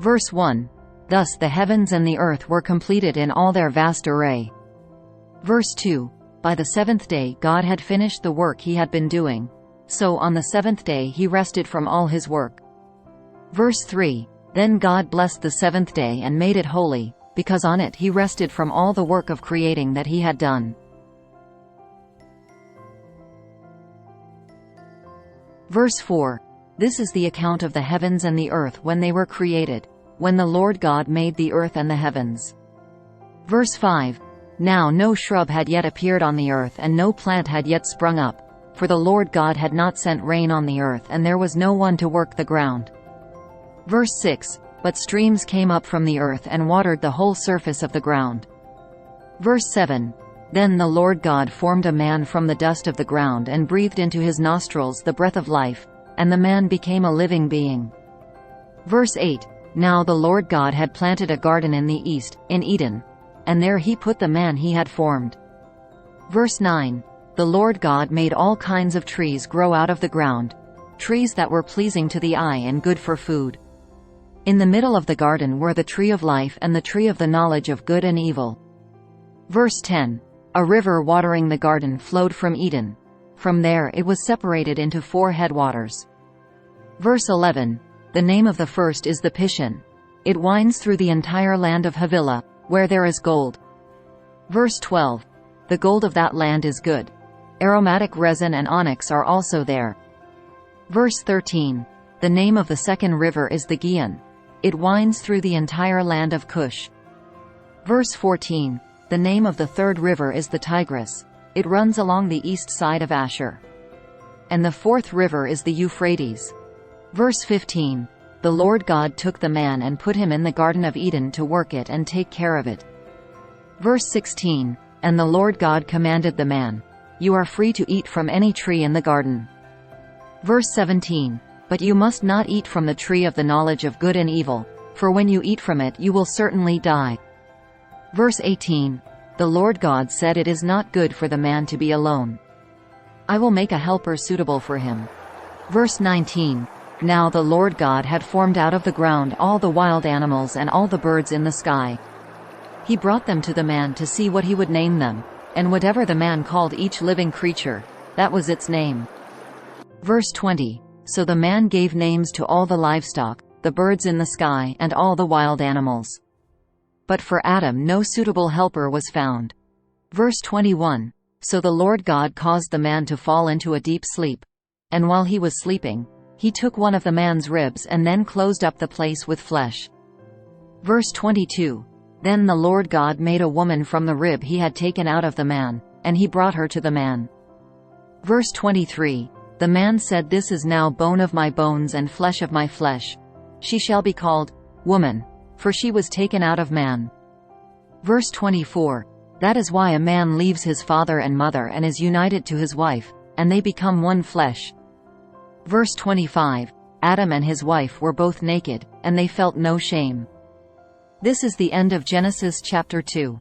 Verse 1. Thus the heavens and the earth were completed in all their vast array. Verse 2. By the seventh day God had finished the work he had been doing. So on the seventh day he rested from all his work. Verse 3. Then God blessed the seventh day and made it holy, because on it he rested from all the work of creating that he had done. Verse 4. This is the account of the heavens and the earth when they were created, when the Lord God made the earth and the heavens. Verse 5. Now no shrub had yet appeared on the earth and no plant had yet sprung up, for the Lord God had not sent rain on the earth and there was no one to work the ground. Verse 6. But streams came up from the earth and watered the whole surface of the ground. Verse 7. Then the Lord God formed a man from the dust of the ground and breathed into his nostrils the breath of life, and the man became a living being. Verse 8. Now the Lord God had planted a garden in the east, in Eden, and there he put the man he had formed. Verse 9. The Lord God made all kinds of trees grow out of the ground, trees that were pleasing to the eye and good for food. In the middle of the garden were the tree of life and the tree of the knowledge of good and evil. Verse 10. A river watering the garden flowed from Eden. From there it was separated into 4 headwaters. Verse 11. The name of the first is the Pishon. It winds through the entire land of Havilah, where there is gold. Verse 12. The gold of that land is good. Aromatic resin and onyx are also there. Verse 13. The name of the second river is the Gihon. It winds through the entire land of Cush. Verse 14. The name of the third river is the Tigris. It runs along the east side of Ashur. And the fourth river is the Euphrates. Verse 15. The Lord God took the man and put him in the Garden of Eden to work it and take care of it. Verse 16. And the Lord God commanded the man, You are free to eat from any tree in the garden. Verse 17. But you must not eat from the tree of the knowledge of good and evil, for when you eat from it you will certainly die. Verse 18. The Lord God said, It is not good for the man to be alone. I will make a helper suitable for him. Verse 19. Now the Lord God had formed out of the ground all the wild animals and all the birds in the sky. He brought them to the man to see what he would name them, and whatever the man called each living creature, that was its name. Verse 20. So the man gave names to all the livestock, the birds in the sky, and all the wild animals. But for Adam no suitable helper was found. Verse 21. So the Lord God caused the man to fall into a deep sleep. And while he was sleeping, he took one of the man's ribs and then closed up the place with flesh. Verse 22. Then the Lord God made a woman from the rib he had taken out of the man, and he brought her to the man. Verse 23. The man said, This is now bone of my bones and flesh of my flesh. She shall be called woman, for she was taken out of man. Verse 24. That is why a man leaves his father and mother and is united to his wife, and they become one flesh. Verse 25. Adam and his wife were both naked, and they felt no shame. This is the end of Genesis chapter 2.